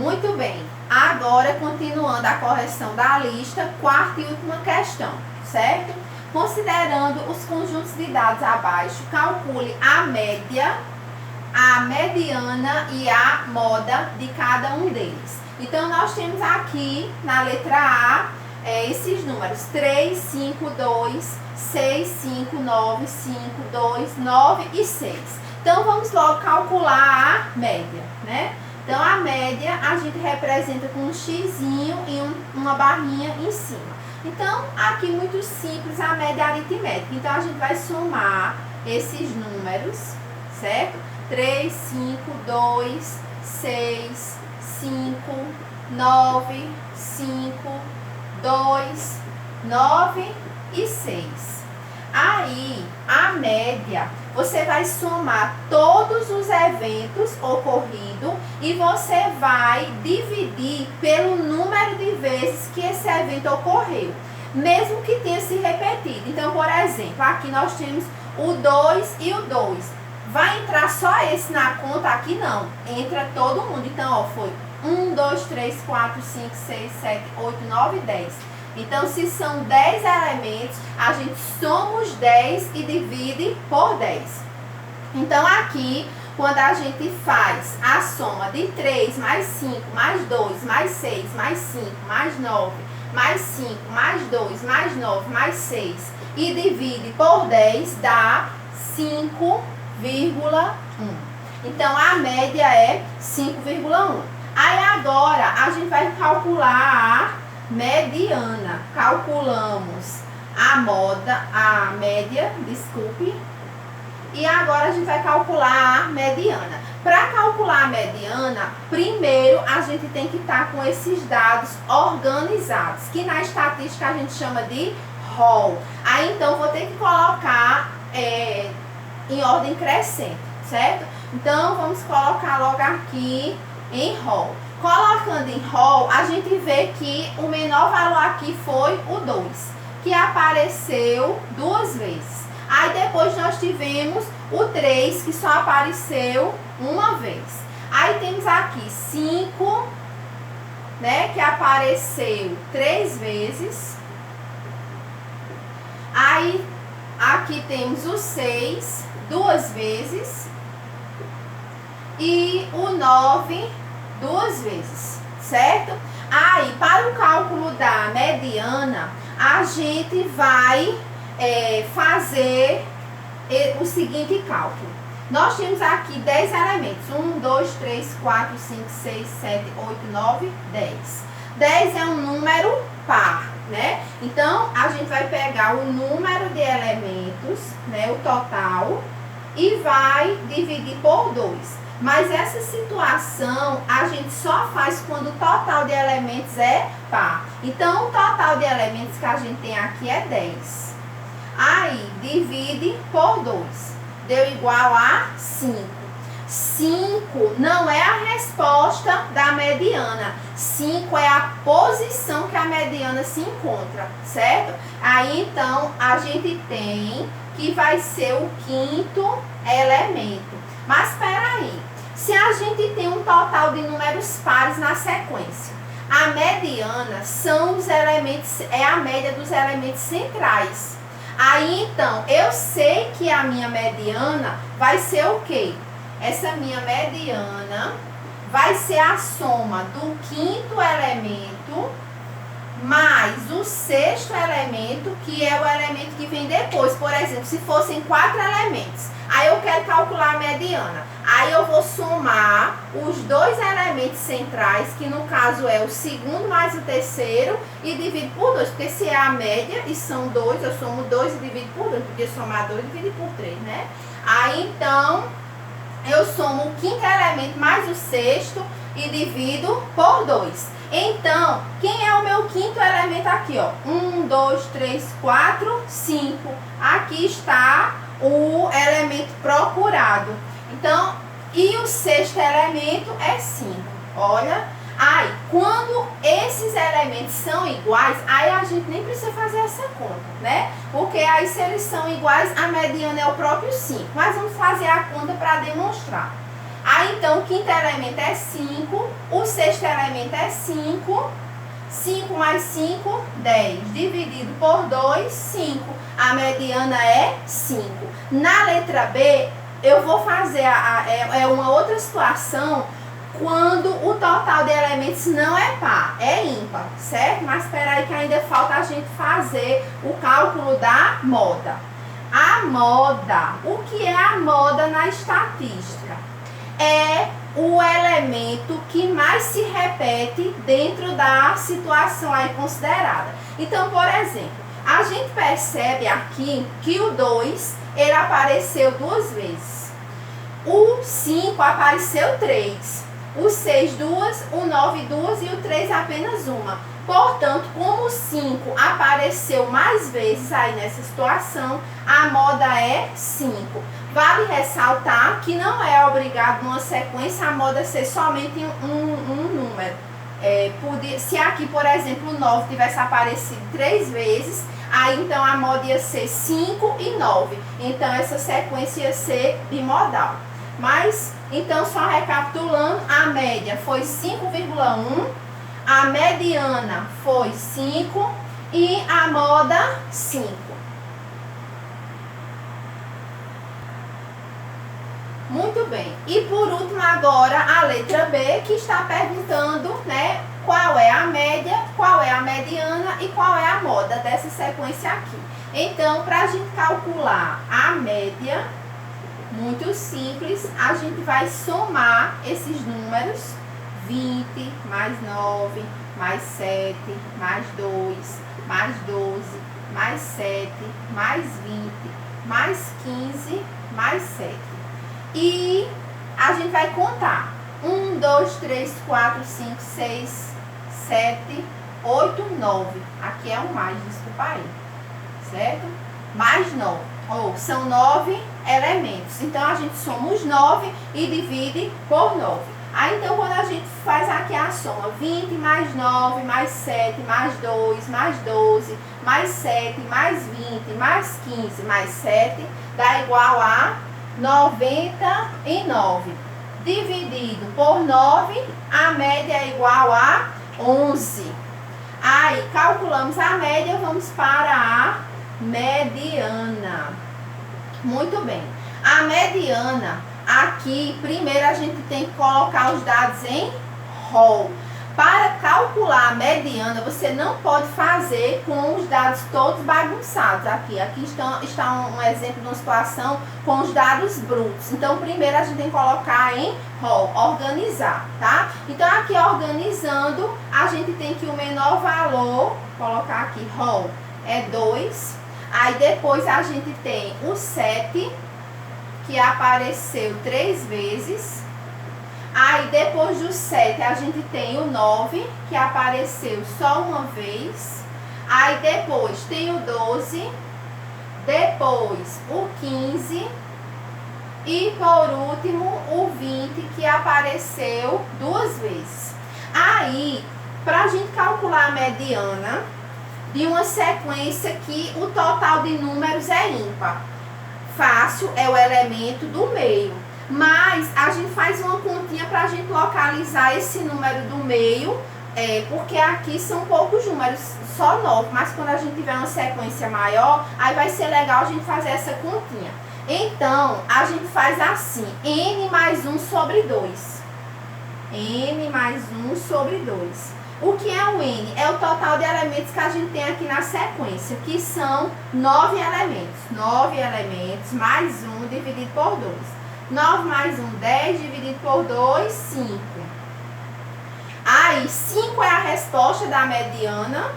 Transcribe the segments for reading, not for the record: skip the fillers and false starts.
Muito bem. Agora, continuando a correção da lista, quarta e última questão, certo? Considerando os conjuntos de dados abaixo, calcule a média, a mediana e a moda de cada um deles. Então, nós temos aqui na letra A esses números: 3, 5, 2, 6, 5, 9, 5, 2, 9 e 6. Então, vamos logo calcular a média, né? Então, a média a gente representa com um xizinho e uma barrinha em cima. Então, aqui muito simples a média aritmética. Então, a gente vai somar esses números, certo? 3, 5, 2, 6, 5, 9, 5, 2, 9 e 6. Aí, a média, você vai somar todos os eventos ocorridos e você vai dividir pelo número de vezes que esse evento ocorreu, mesmo que tenha se repetido. Então, por exemplo, aqui nós temos o 2 e o 2. Vai entrar só esse na conta? Aqui não, entra todo mundo. Então, ó, foi 1, 2, 3, 4, 5, 6, 7, 8, 9, 10. Então, se são 10 elementos, a gente soma os 10 e divide por 10. Então, aqui, quando a gente faz a soma de 3 mais 5, mais 2, mais 6, mais 5, mais 9, mais 5, mais 2, mais 9, mais 6 e divide por 10, dá 5,1. Então, a média é 5,1. Aí, agora, a gente vai calcular a mediana. Calculamos a média, desculpe. E agora a gente vai calcular a mediana. Para calcular a mediana, primeiro a gente tem que estar com esses dados organizados, que na estatística a gente chama de rol. Aí então vou ter que colocar em ordem crescente, certo? Então vamos colocar logo aqui em rol. Colocando em rol, a gente vê que o menor valor aqui foi o 2, que apareceu 2 vezes. Aí depois nós tivemos o 3, que só apareceu uma vez. Aí temos aqui 5, né, que apareceu 3 vezes. Aí aqui temos o 6, 2 vezes. E o 9, 2 vezes, certo? Aí, para o cálculo da mediana, a gente vai fazer o seguinte cálculo. Nós temos aqui 10 elementos. 1, 2, 3, 4, 5, 6, 7, 8, 9, 10. 10 é um número par, né? Então, a gente vai pegar o número de elementos, né, o total, e vai dividir por 2. Mas essa situação a gente só faz quando o total de elementos é par. Então, o total de elementos que a gente tem aqui é 10. Aí, divide por 2. Deu igual a 5. 5 não é a resposta da mediana. 5 é a posição que a mediana se encontra, certo? Aí, então, a gente tem que vai ser o 5º elemento. Mas, espera aí. Se a gente tem um total de números pares na sequência, a mediana são os elementos, é a média dos elementos centrais. Aí, então, eu sei que a minha mediana vai ser o quê? Essa minha mediana vai ser a soma do 5º elemento mais o 6º elemento, que é o elemento que vem depois. Por exemplo, se fossem 4 elementos, aí eu quero calcular a mediana. Aí eu vou somar os 2 elementos centrais, que no caso é o 2º mais o 3º, e divido por 2. Porque se é a média e são 2, eu somo 2 e divido por 2. Porque somar 2 e dividir por 3, né? Aí então, eu somo o 5º elemento mais o 6º e divido por 2. Então, quem é o meu 5º elemento aqui, ó? 1, 2, 3, 4, 5. Aqui está o elemento procurado. Então, e o 6º elemento é 5. Olha, aí, quando esses elementos são iguais, aí a gente nem precisa fazer essa conta, né? Porque aí, se eles são iguais, a mediana é o próprio 5. Mas vamos fazer a conta para demonstrar. Aí, então, o quinto elemento é 5, o sexto elemento é 5, 5 mais 5, 10, dividido por 2, 5. A mediana é 5. Na letra B, eu vou fazer uma outra situação quando o total de elementos não é par, é ímpar, certo? Mas espera aí que ainda falta a gente fazer o cálculo da moda. A moda, o que é a moda na estatística? É o elemento que mais se repete dentro da situação aí considerada. Então, por exemplo, a gente percebe aqui que o 2, ele apareceu 2 vezes. O 5 apareceu 3. O 6, 2, o 9, 2 e o 3 apenas uma. Portanto, como o 5 apareceu mais vezes aí nessa situação, a moda é 5. Vale ressaltar que não é obrigado numa sequência a moda ser somente um número. Se aqui, por exemplo, o 9 tivesse aparecido 3 vezes, aí então a moda ia ser 5 e 9. Então essa sequência ia ser bimodal. Mas, então só recapitulando, a média foi 5,1, a mediana foi 5 e a moda 5. Muito bem. E por último agora a letra B, que está perguntando, né, qual é a média, qual é a mediana e qual é a moda dessa sequência aqui. Então, para a gente calcular a média, muito simples, a gente vai somar esses números, 20, mais 9, mais 7, mais 2, mais 12, mais 7, mais 20, mais 15, mais 7. E a gente vai contar. 1, 2, 3, 4, 5, 6, 7, 8, 9. Aqui é um mais, desculpa aí. Certo? Mais 9. São 9 elementos. Então, a gente soma os 9 e divide por 9. Aí, então, quando a gente faz aqui a soma, 20 mais 9, mais 7, mais 2, mais 12, mais 7, mais 20, mais 15, mais 7, dá igual a 99. Dividido por 9, a média é igual a 11. Aí, calculamos a média, vamos para a mediana. Muito bem. A mediana, aqui, primeiro a gente tem que colocar os dados em rol. Para calcular a mediana, você não pode fazer com os dados todos bagunçados. Aqui está um exemplo de uma situação com os dados brutos. Então, primeiro a gente tem que colocar em rol, organizar, tá? Então, aqui organizando, a gente tem que o menor valor, colocar aqui rol, é 2. Aí, depois a gente tem o 7, que apareceu 3 vezes. Aí, depois do 7, a gente tem o 9, que apareceu só uma vez. Aí, depois tem o 12. Depois, o 15. E, por último, o 20, que apareceu 2 vezes. Aí, para a gente calcular a mediana de uma sequência que o total de números é ímpar, fácil é o elemento do meio. Mas a gente faz uma continha para a gente localizar esse número do meio, porque aqui são poucos números, só 9. Mas quando a gente tiver uma sequência maior, aí vai ser legal a gente fazer essa continha. Então, a gente faz assim, n mais 1 sobre 2. N mais 1 sobre 2. O que é o n? É o total de elementos que a gente tem aqui na sequência, que são 9 elementos. 9 elementos mais 1 dividido por 2. 9 mais 1, 10, dividido por 2, 5. Aí, 5 é a resposta da mediana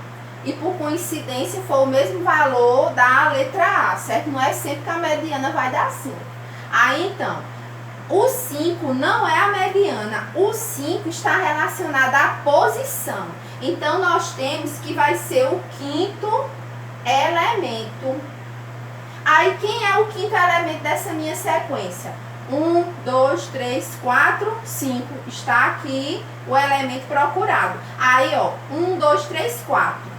e, por coincidência, foi o mesmo valor da letra A, certo? Não é sempre que a mediana vai dar 5. Aí, então, o 5 não é a mediana. O 5 está relacionado à posição. Então, nós temos que vai ser o quinto elemento. Aí, quem é o quinto elemento dessa minha sequência? 1, 2, 3, 4, 5. Está aqui o elemento procurado. Aí, ó, 1, 2, 3, 4.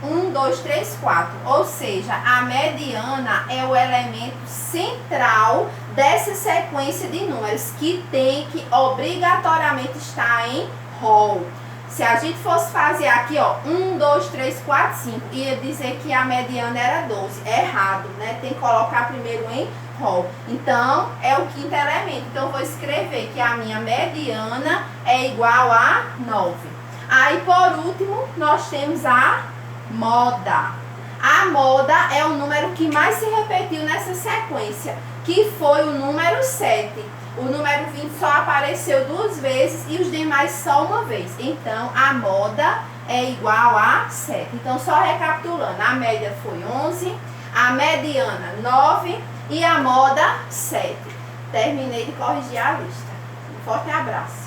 1, 2, 3, 4. Ou seja, a mediana é o elemento central dessa sequência de números que tem que obrigatoriamente estar em rol. Se a gente fosse fazer aqui, ó, 1, 2, 3, 4, 5, ia dizer que a mediana era 12. É errado, né? Tem que colocar primeiro em rol. Então, é o quinto elemento. Então, eu vou escrever que a minha mediana é igual a 9. Aí, por último, nós temos a moda. A moda é o número que mais se repetiu nessa sequência, que foi o número 7. O número 20 só apareceu 2 vezes e os demais só uma vez. Então, a moda é igual a 7. Então, só recapitulando, a média foi 11, a mediana 9 e a moda 7. Terminei de corrigir a lista. Um forte abraço.